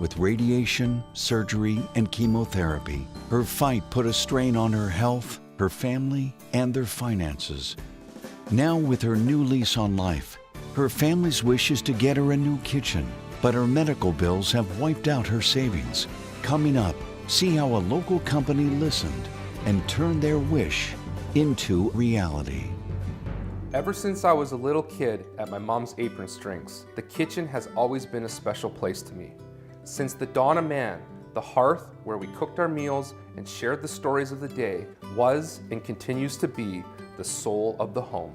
with radiation, surgery, and chemotherapy. Her fight put a strain on her health, her family, and their finances. Now, with her new lease on life, her family's wish is to get her a new kitchen, but her medical bills have wiped out her savings. Coming up, see how a local company listened and turned their wish into reality. Ever since I was a little kid at my mom's apron strings, the kitchen has always been a special place to me. Since the dawn of man, the hearth where we cooked our meals and shared the stories of the day was and continues to be the soul of the home.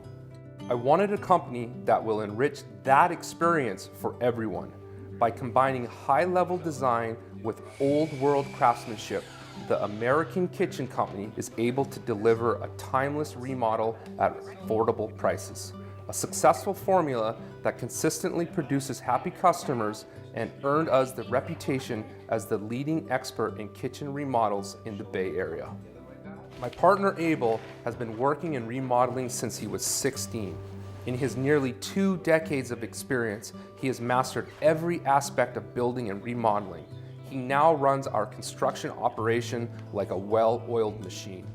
I wanted a company that will enrich that experience for everyone. By combining high-level design with old-world craftsmanship, the American Kitchen Company is able to deliver a timeless remodel at affordable prices. A successful formula that consistently produces happy customers and earned us the reputation as the leading expert in kitchen remodels in the Bay Area. My partner Abel has been working in remodeling since he was 16. In his nearly 2 decades of experience, he has mastered every aspect of building and remodeling. He now runs our construction operation like a well-oiled machine.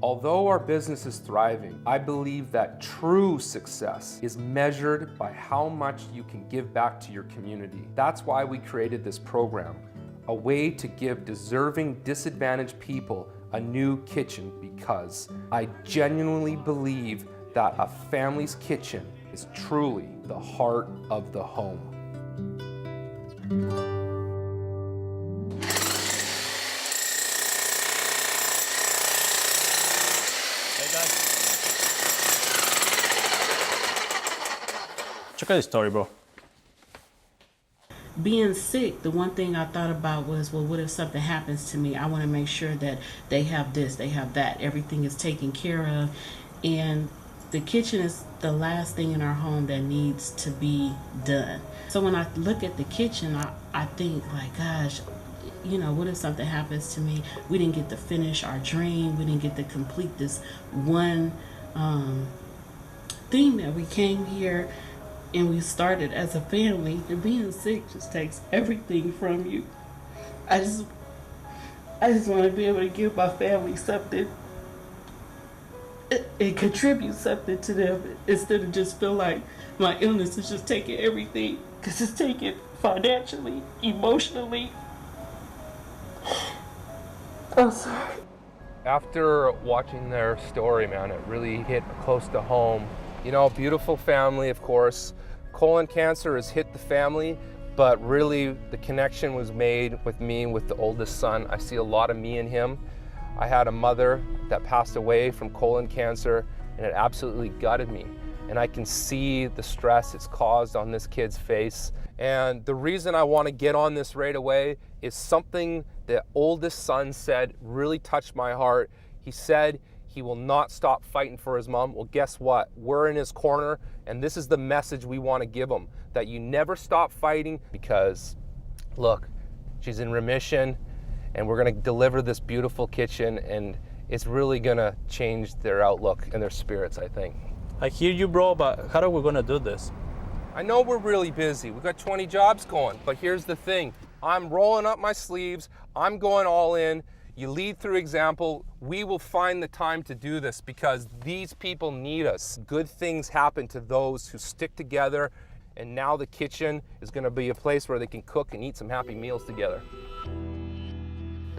Although our business is thriving, I believe that true success is measured by how much you can give back to your community. That's why we created this program, a way to give deserving disadvantaged people a new kitchen, because I genuinely believe that a family's kitchen is truly the heart of the home. Check out this story, bro. Being sick, the one thing I thought about was, well, what if something happens to me? I want to make sure that they have this, they have that, everything is taken care of. And the kitchen is the last thing in our home that needs to be done. So when I look at the kitchen, I think like, gosh, you know, what if something happens to me? We didn't get to finish our dream. We didn't get to complete this one thing that we came here and we started as a family. And being sick just takes everything from you. I just want to be able to give my family something. It contributes something to them instead of just feel like my illness is just taking everything, because it's taking financially, emotionally. I'm sorry. After watching their story, man, it really hit close to home. You know, beautiful family, of course. Colon cancer has hit the family, but really the connection was made with me, with the oldest son. I see a lot of me in him. I had a mother that passed away from colon cancer, and it absolutely gutted me. And I can see the stress it's caused on this kid's face. And the reason I want to get on this right away is something the oldest son said really touched my heart. He said he will not stop fighting for his mom. Well, guess what? We're in his corner, and this is the message we want to give him, that you never stop fighting, because look, she's in remission, and we're going to deliver this beautiful kitchen, and it's really going to change their outlook and their spirits, I think. I hear you, bro, but how are we gonna do this? I know we're really busy. We've got 20 jobs going, but here's the thing. I'm rolling up my sleeves. I'm going all in. You lead through example. We will find the time to do this, because these people need us. Good things happen to those who stick together, and now the kitchen is going to be a place where they can cook and eat some happy meals together.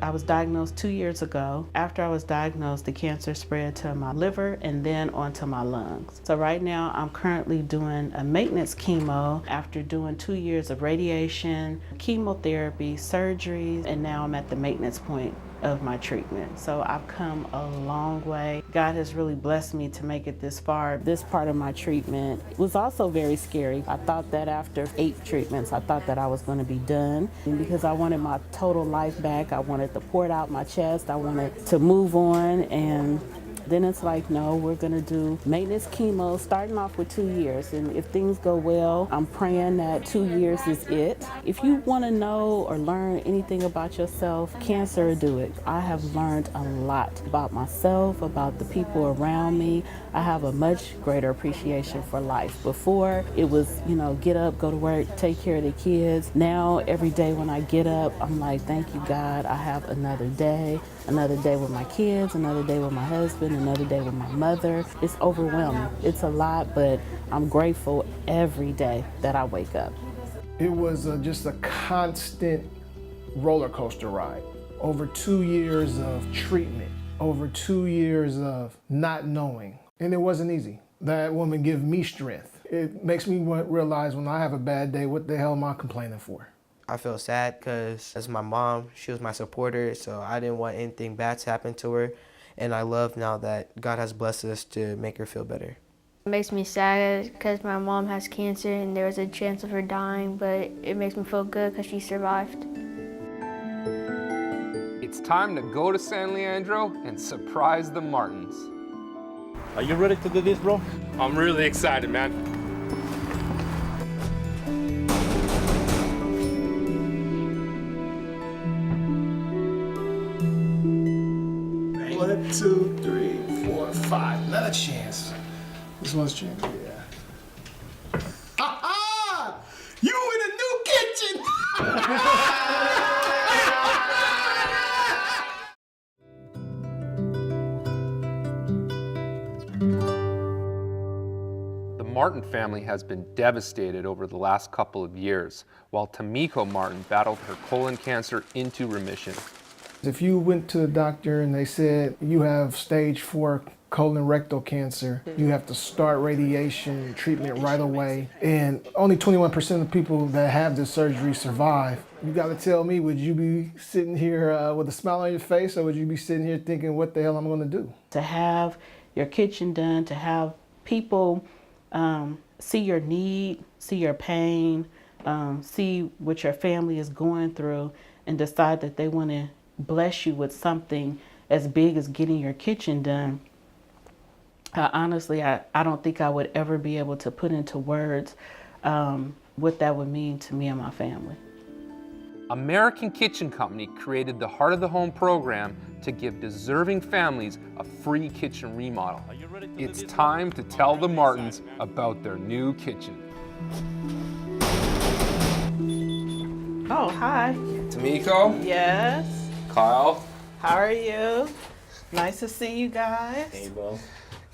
I was diagnosed 2 years ago. After I was diagnosed, the cancer spread to my liver and then onto my lungs. So right now I'm currently doing a maintenance chemo after doing 2 years of radiation, chemotherapy, surgeries, and now I'm at the maintenance point of my treatment. So I've come a long way. God has really blessed me to make it this far. This part of my treatment was also very scary. I thought that after 8 treatments, I thought that I was going to be done, and because I wanted my total life back. I wanted to pour it out my chest. I wanted to move on, and Then it's like, no, we're gonna do maintenance chemo, starting off with 2 years. And if things go well, I'm praying that 2 years is it. If you wanna know or learn anything about yourself, cancer will do it. I have learned a lot about myself, about the people around me. I have a much greater appreciation for life. Before, it was, get up, go to work, take care of the kids. Now, every day when I get up, I'm like, thank you, God, I have another day with my kids, another day with my husband, another day with my mother. It's overwhelming. It's a lot, but I'm grateful every day that I wake up. It was just a constant roller coaster ride. Over 2 years of treatment, over 2 years of not knowing, and it wasn't easy. That woman gave me strength. It makes me realize when I have a bad day, what the hell am I complaining for? I feel sad because as my mom, she was my supporter, so I didn't want anything bad to happen to her. And I love now that God has blessed us to make her feel better. It makes me sad because my mom has cancer and there was a chance of her dying, but it makes me feel good because she survived. It's time to go to San Leandro and surprise the Martins. Are you ready to do this, bro? I'm really excited, man. One, two, three, four, five. Not a chance. This one's chance, yeah. Ha-ha! You in a new kitchen! The Martin family has been devastated over the last couple of years, while Tamiko Martin battled her colon cancer into remission. If you went to the doctor and they said you have stage 4 colon rectal cancer, you have to start radiation treatment right away. And only 21% of people that have this surgery survive. You gotta tell me, would you be sitting here with a smile on your face, or would you be sitting here thinking, what the hell am I gonna do? To have your kitchen done, to have people see your need, see your pain, see what your family is going through, and decide that they want to bless you with something as big as getting your kitchen done. Honestly, I don't think I would ever be able to put into words what that would mean to me and my family. American Kitchen Company created the Heart of the Home program to give deserving families a free kitchen remodel. It's time to tell the Martins about their new kitchen. Oh, hi. Tamiko, Yes. Kyle, How are you? Nice to see you guys. Hey, bro.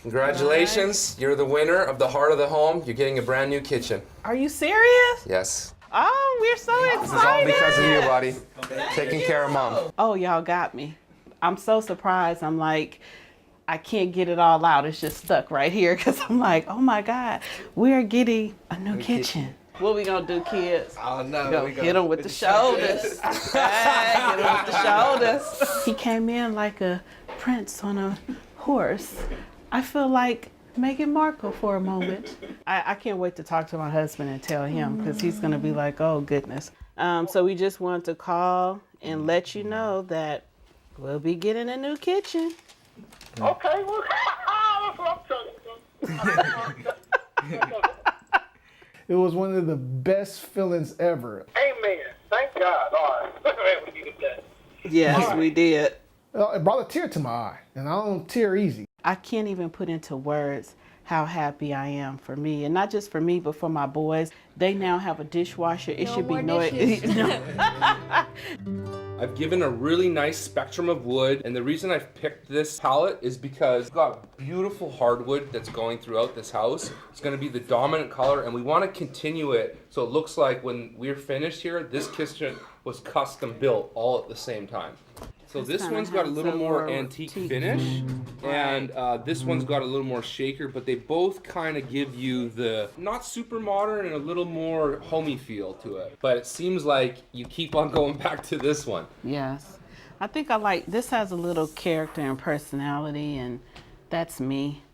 congratulations. You're the winner of the Heart of the Home. You're getting a brand new kitchen. Are you serious? Yes. Oh, we're so excited. This is all because of you, buddy. Taking care of Mom. Oh, y'all got me. I'm so surprised. I'm like, I can't get it all out. It's just stuck right here because I'm like, oh my God, we're getting a new kitchen. What we gonna do, kids? Oh no, Go hit him with the shoulders. Hey, hit him with the shoulders. He came in like a prince on a horse. I feel like Meghan Markle for a moment. I can't wait to talk to my husband and tell him because he's gonna be like, oh goodness. So we just wanted to call and let you know that we'll be getting a new kitchen. Okay, well, that's what I'm talking about. It was one of the best feelings ever. Amen. Thank God. All right. We needed that. Yes, we did. It brought a tear to my eye, and I don't tear easy. I can't even put into words how happy I am for me, and not just for me, but for my boys. They now have a dishwasher. It should be no. I've given a really nice spectrum of wood, and the reason I've picked this palette is because it's got beautiful hardwood that's going throughout this house. It's going to be the dominant color, and we want to continue it so it looks like when we're finished here, this kitchen was custom built all at the same time. So this kinda one's got a has little a more more antique teak. finish, and this one's got a little more shaker, but they both kind of give you the not super modern and a little more homey feel to it. But it seems like you keep on going back to this one. Yes. I think I like, this has a little character and personality, and that's me.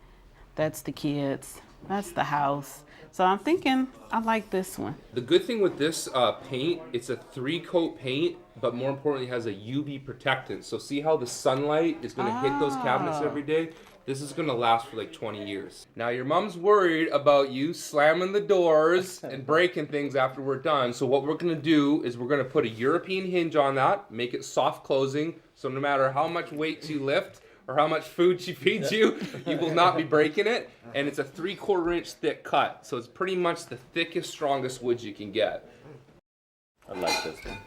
That's the kids. That's the house. So I'm thinking I like this one. The good thing with this paint, it's a 3-coat paint, but more importantly, it has a UV protectant. So see how the sunlight is going to hit those cabinets every day? This is gonna last for like 20 years. Now your mom's worried about you slamming the doors and breaking things after we're done. So what we're gonna do is we're gonna put a European hinge on that, make it soft closing, so no matter how much weight you lift or how much food she feeds you, you will not be breaking it. And it's a 3/4 inch thick cut. So it's pretty much the thickest, strongest wood you can get. I like this one.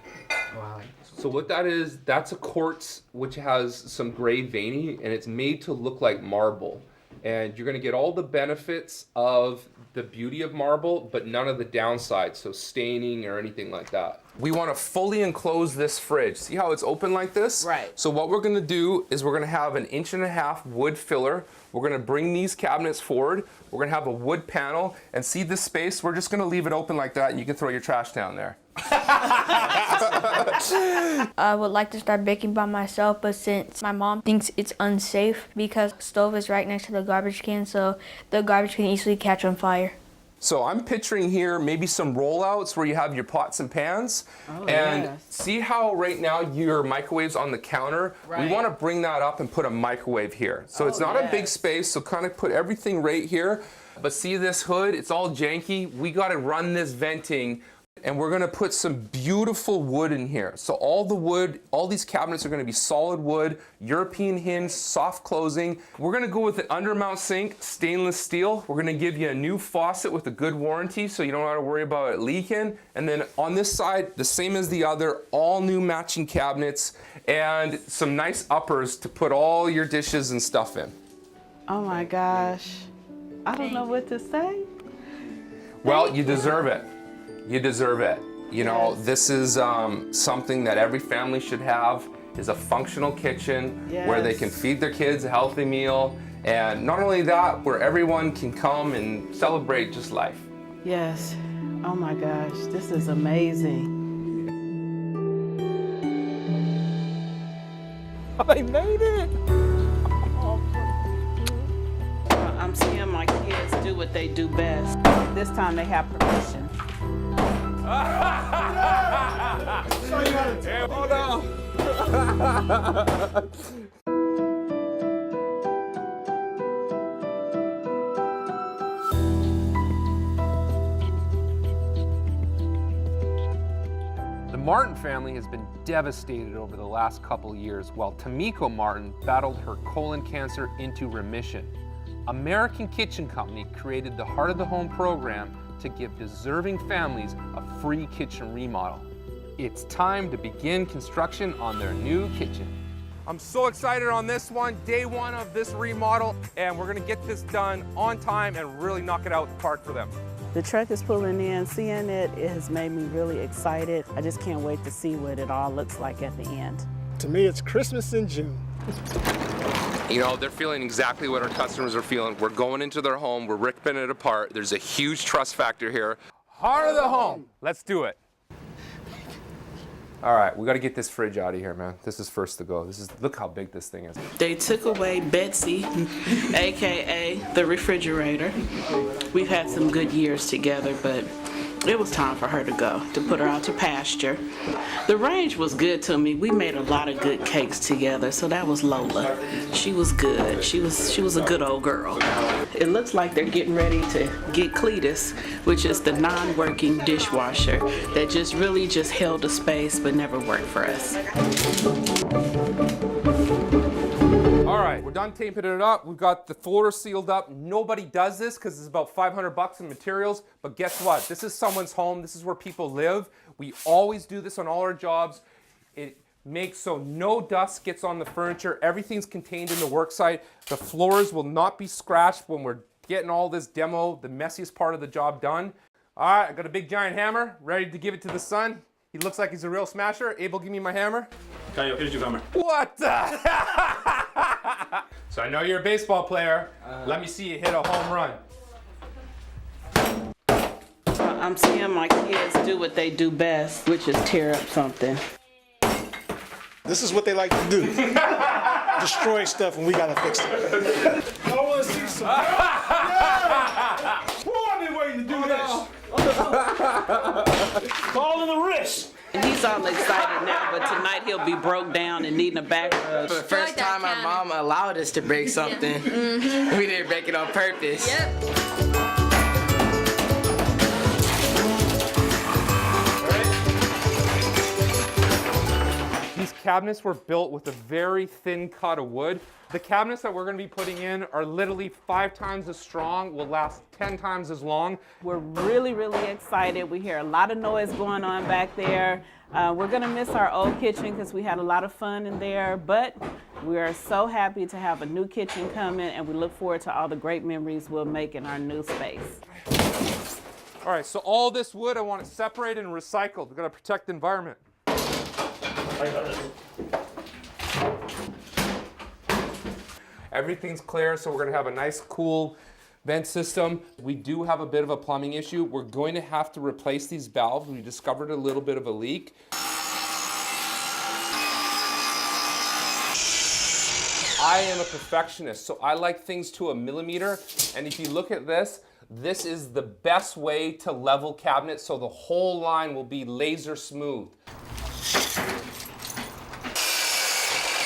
Wow. So what that is, that's a quartz which has some gray veining, and it's made to look like marble. And you're gonna get all the benefits of the beauty of marble, but none of the downsides, so staining or anything like that. We wanna fully enclose this fridge. See how it's open like this? Right. So what we're gonna do is we're gonna have an 1.5 inch wood filler. We're gonna bring these cabinets forward. We're gonna have a wood panel, and see this space? We're just gonna leave it open like that, and you can throw your trash down there. I would like to start baking by myself, but since my mom thinks it's unsafe because the stove is right next to the garbage can, so the garbage can easily catch on fire. So I'm picturing here maybe some rollouts where you have your pots and pans. And yes. see how right now your microwave's on the counter? Right. We want to bring that up and put a microwave here. So it's not a big yes. space, so kind of put everything right here. But see this hood? It's all janky. We got to run this venting. And we're gonna put some beautiful wood in here. So all the wood, all these cabinets are gonna be solid wood, European hinge, soft closing. We're gonna go with an undermount sink, stainless steel. We're gonna give you a new faucet with a good warranty so you don't have to worry about it leaking. And then on this side, the same as the other, all new matching cabinets and some nice uppers to put all your dishes and stuff in. Oh my gosh. I don't know what to say. Well, you deserve it. You deserve it. You know, Yes. this is something that every family should have, is a functional kitchen where they can Yes. feed their kids a healthy meal. And not only that, where everyone can come and celebrate just life. Yes. Oh my gosh, this is amazing. I made it! I'm seeing my kids do what they do best. This time they have permission. Oh no! The Martin family has been devastated over the last couple years while Tamiko Martin battled her colon cancer into remission. American Kitchen Company created the Heart of the Home program to give deserving families a free kitchen remodel. It's time to begin construction on their new kitchen. I'm so excited on this one, day one of this remodel, and we're gonna get this done on time and really knock it out the park for them. The truck is pulling in, seeing it has made me really excited. I just can't wait to see what it all looks like at the end. To me, it's Christmas in June. You know, they're feeling exactly what our customers are feeling. We're going into their home, we're ripping it apart. There's a huge trust factor here. Heart of the home, let's do it. All right, we gotta get this fridge out of here, man. This is first to go. Look how big this thing is. They took away Betsy, AKA the refrigerator. We've had some good years together, but it was time for her to go, to put her out to pasture. The range was good to me. We made a lot of good cakes together, so that was Lola. She was good. She was a good old girl. It looks like they're getting ready to get Cletus, which is the non-working dishwasher that just really held a space but never worked for us. All right, we're done taping it up. We've got the floor sealed up. Nobody does this because it's about $500 in materials, but guess what? This is someone's home. This is where people live. We always do this on all our jobs. It makes so no dust gets on the furniture. Everything's contained in the work site. The floors will not be scratched when we're getting all this demo, the messiest part of the job done. All right, I got a big giant hammer, ready to give it to the son. He looks like he's a real smasher. Abel, give me my hammer. Kyle, here's your hammer. What the? So I know you're a baseball player. Let me see you hit a home run. I'm seeing my kids do what they do best, which is tear up something. This is what they like to do. Destroy stuff and we gotta fix it. I wanna see some. Yeah! Whoa, I've been waiting to do this. Call in the wrist. He's He's all excited now, but tonight he'll be broke down and needing a back rub. For the first time, my mom allowed us to break something. We didn't break it on purpose. These cabinets were built with a very thin cut of wood. The cabinets that we're going to be putting in are literally 5 times as strong, will last 10 times as long. We're really, really excited. We hear a lot of noise going on back there. We're going to miss our old kitchen because we had a lot of fun in there, but we are so happy to have a new kitchen coming, and we look forward to all the great memories we'll make in our new space. All right, so all this wood, I want it separated and recycled. We're going to protect the environment. Everything's clear, so we're going to have a nice, cool vent system. We do have a bit of a plumbing issue. We're going to have to replace these valves. We discovered a little bit of a leak. I am a perfectionist, so I like things to a millimeter. And if you look at this, this is the best way to level cabinets, so the whole line will be laser smooth.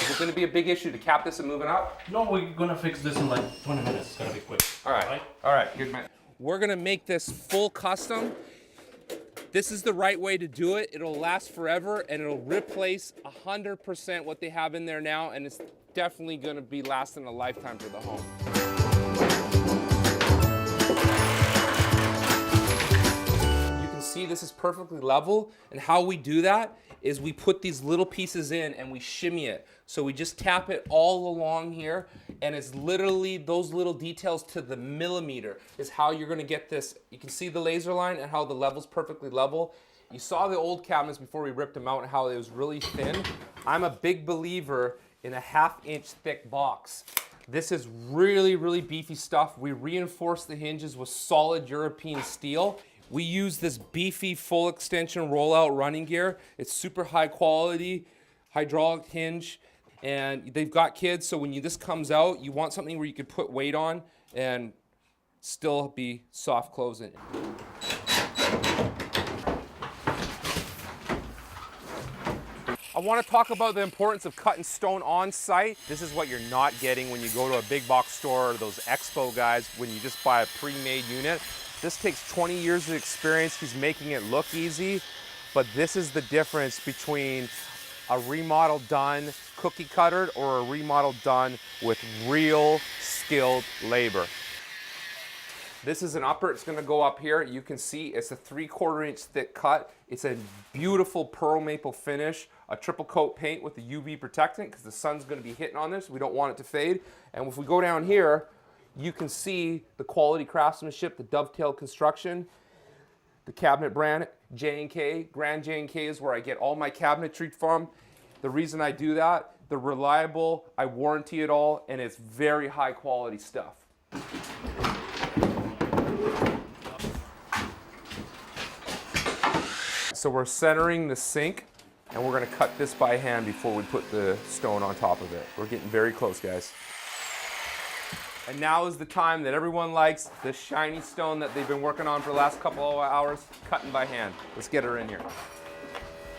Is it going to be a big issue to cap this and move it up? No, we're gonna fix this in like 20 minutes. It's gonna be quick. All right, good man. We're gonna make this full custom. This is the right way to do it. It'll last forever and it'll replace 100% what they have in there now, and it's definitely gonna be lasting a lifetime for the home. You can see this is perfectly level, and how we do that is we put these little pieces in and we shimmy it. So we just tap it all along here, and it's literally those little details to the millimeter is how you're gonna get this. You can see the laser line and how the level's perfectly level. You saw the old cabinets before we ripped them out and how it was really thin. I'm a big believer in a 1/2 inch thick box. This is really, really beefy stuff. We reinforce the hinges with solid European steel. We use this beefy full extension rollout running gear. It's super high quality, hydraulic hinge, and they've got kids, so when this comes out, you want something where you could put weight on and still be soft closing. I want to talk about the importance of cutting stone on site. This is what you're not getting when you go to a big box store or those expo guys when you just buy a pre-made unit. This takes 20 years of experience. He's making it look easy, but this is the difference between a remodel done cookie cuttered or a remodel done with real skilled labor. This is an upper, it's gonna go up here. You can see it's a 3/4 inch thick cut. It's a beautiful pearl maple finish, a triple coat paint with the UV protectant because the sun's gonna be hitting on this. We don't want it to fade. And if we go down here, you can see the quality craftsmanship, the dovetail construction, the cabinet brand, J&K. Grand J&K is where I get all my cabinetry from. The reason I do that, they're reliable, I warranty it all, and it's very high quality stuff. So we're centering the sink, and we're gonna cut this by hand before we put the stone on top of it. We're getting very close, guys. And now is the time that everyone likes, the shiny stone that they've been working on for the last couple of hours, cutting by hand. Let's get her in here.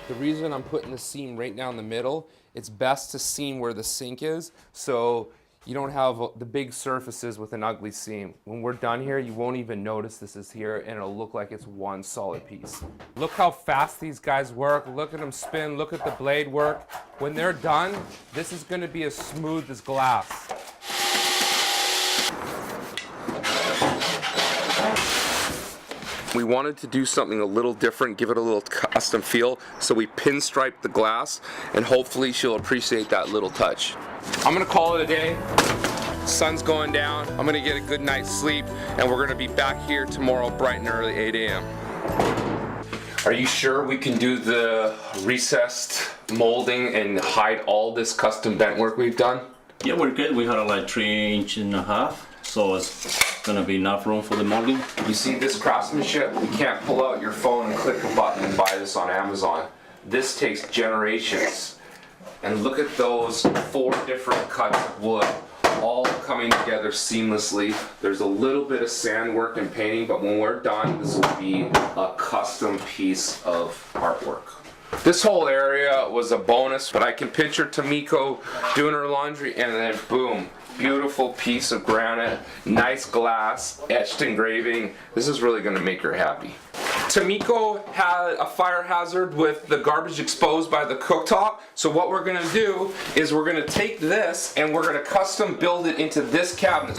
The reason I'm putting the seam right down the middle, it's best to seam where the sink is, so you don't have the big surfaces with an ugly seam. When we're done here, you won't even notice this is here, and it'll look like it's one solid piece. Look how fast these guys work. Look at them spin. Look at the blade work. When they're done, this is gonna be as smooth as glass. We wanted to do something a little different, give it a little custom feel, so we pinstriped the glass, and hopefully she'll appreciate that little touch. I'm gonna call it a day. Sun's going down. I'm gonna get a good night's sleep, and we're gonna be back here tomorrow bright and early, 8 a.m. Are you sure we can do the recessed molding and hide all this custom bent work we've done? Yeah, we're good. We had like 3.5 inches, so it's gonna be enough room for the molding. You see this craftsmanship? You can't pull out your phone and click a button and buy this on Amazon. This takes generations. And look at those 4 different cuts of wood, all coming together seamlessly. There's a little bit of sand work and painting, but when we're done, this will be a custom piece of artwork. This whole area was a bonus, but I can picture Tamiko doing her laundry and then boom, beautiful piece of granite, nice glass, etched engraving. This is really gonna make her happy. Tamiko had a fire hazard with the garbage exposed by the cooktop. So what we're gonna do is we're gonna take this and we're gonna custom build it into this cabinet.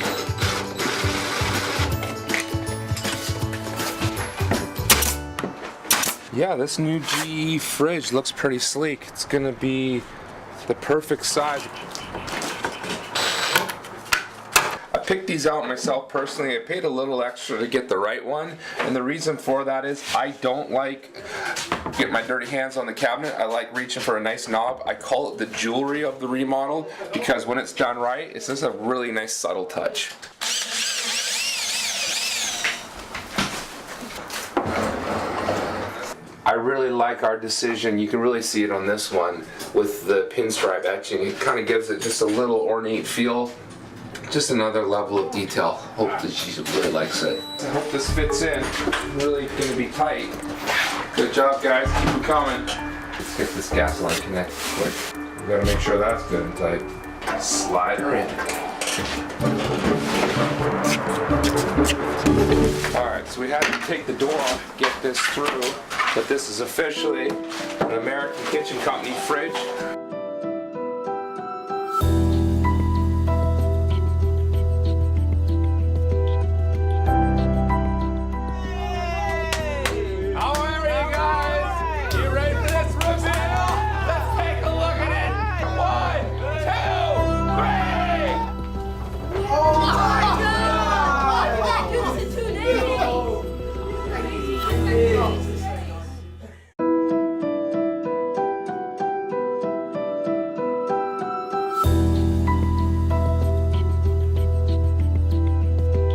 Yeah, this new GE fridge looks pretty sleek. It's gonna be the perfect size. I picked these out myself personally. I paid a little extra to get the right one, and the reason for that is I don't like get my dirty hands on the cabinet. I like reaching for a nice knob. I call it the jewelry of the remodel because when it's done right, it's just a really nice subtle touch. I really like our decision. You can really see it on this one with the pinstripe etching. It kind of gives it just a little ornate feel. Just another level of detail. Hope that she really likes it. I hope this fits in. It's really gonna be tight. Good job, guys. Keep them coming. Let's get this gas line connected quick. We gotta make sure that's good and tight. Slide her in. Alright, so we had to take the door off, get this through, but this is officially an American Kitchen Company fridge. How are you guys? You ready for this reveal? Let's take a look at it. 1, 2, 3! Oh my God! Why did that do this in 2 days?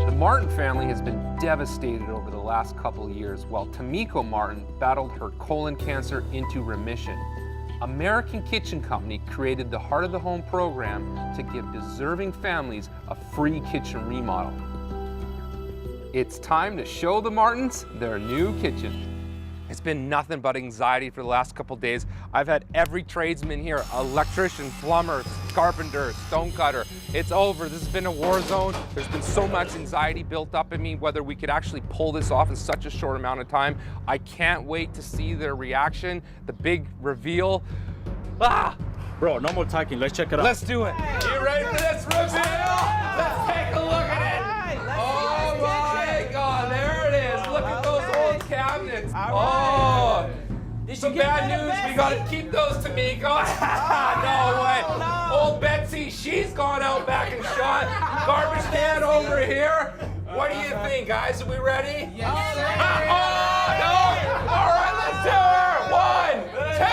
The Martin family has been devastated over the last couple of years while Tamiko Martin battled her colon cancer into remission. American Kitchen Company created the Heart of the Home program to give deserving families a free kitchen remodel. It's time to show the Martins their new kitchen. It's been nothing but anxiety for the last couple days. I've had every tradesman here, electrician, plumber, carpenter, stonecutter. It's over. This has been a war zone. There's been so much anxiety built up in me whether we could actually pull this off in such a short amount of time. I can't wait to see their reaction, the big reveal. Ah! Bro, no more talking. Let's check it out. Let's do it. You ready for this reveal? Let's take a look at it. Oh my God, there it is. Look at those old cabinets. Oh, some bad news. We gotta keep those, Tamiko. No way. Old Betsy, she's gone out back and shot. Garbage can over here. What do you think, guys? Are we ready? Yes. Oh no! All right, let's do her. 1, 2,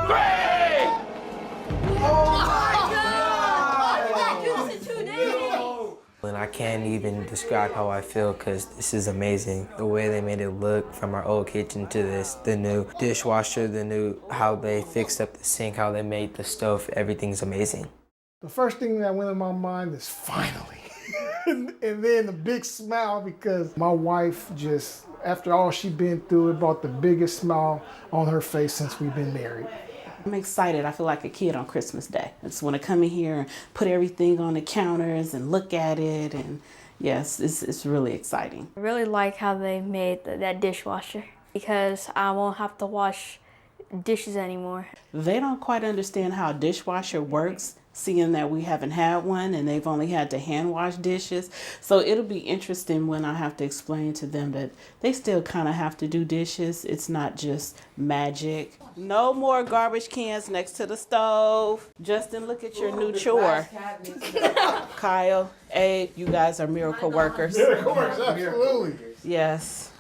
3. Oh my God! Why did that do this in 2 days? And I can't even describe how I feel because this is amazing. The way they made it look from our old kitchen to this, the new dishwasher, how they fixed up the sink, how they made the stove, everything's amazing. The first thing that went in my mind is finally. and then the big smile because my wife just, after all she's been through, it brought the biggest smile on her face since we've been married. I'm excited. I feel like a kid on Christmas Day. I just want to come in here and put everything on the counters and look at it. And yes, it's really exciting. I really like how they made that dishwasher because I won't have to wash dishes anymore. They don't quite understand how a dishwasher works, seeing that we haven't had one and they've only had to hand wash dishes. So it'll be interesting when I have to explain to them that they still kind of have to do dishes. It's not just magic. No more garbage cans next to the stove. Justin, look at your new chore. Kyle, Abe, you guys are miracle workers. Miracle workers, absolutely. Yes.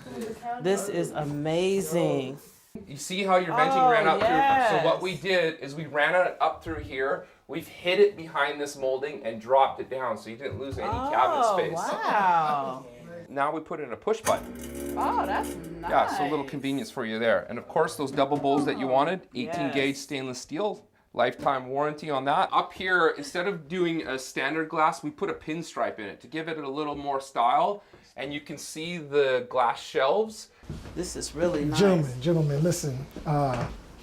This is amazing. You see how your venting ran up through? So what we did is we ran it up through here. We've hid it behind this molding and dropped it down so you didn't lose any cabinet space. Wow. Now we put in a push button. Oh, that's nice. Yeah, so a little convenience for you there. And of course, those double bowls that you wanted, 18 gauge stainless steel, lifetime warranty on that. Up here, instead of doing a standard glass, we put a pinstripe in it to give it a little more style. And you can see the glass shelves. This is really nice. Gentlemen, listen.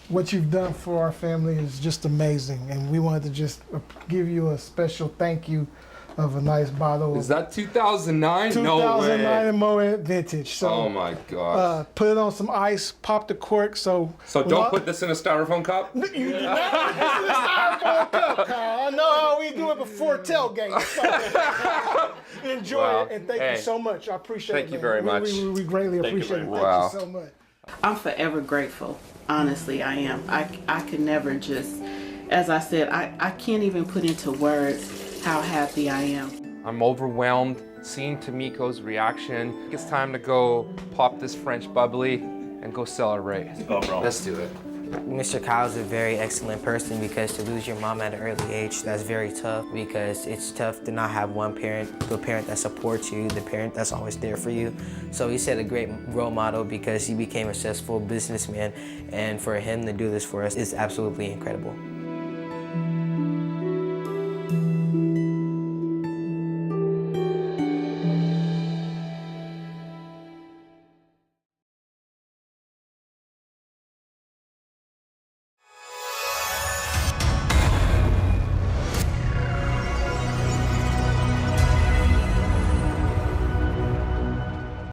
What you've done for our family is just amazing, and we wanted to just give you a special thank you of a nice bottle Is of that 2009? 2009 No way. Moet vintage. So, Oh my gosh. put it on some ice, pop the cork. So Don't put this in a styrofoam cup? You did not put this in a styrofoam cup, Kyle. I know how we do it before tailgate. So, enjoy Wow. it, and thank Hey, you so much. I appreciate it. thank you man. very much. We greatly appreciate it. Thank Wow. you so much. I'm forever grateful. Honestly, I am. I could never just, as I said, I can't even put into words how happy I am. I'm overwhelmed seeing Tamiko's reaction. It's time to go pop this French bubbly and go celebrate. Go, bro. Let's do it. Mr. Kyle's a very excellent person because to lose your mom at an early age, that's very tough because it's tough to not have one parent, the parent that supports you, the parent that's always there for you. So he set a great role model because he became a successful businessman, and for him to do this for us is absolutely incredible.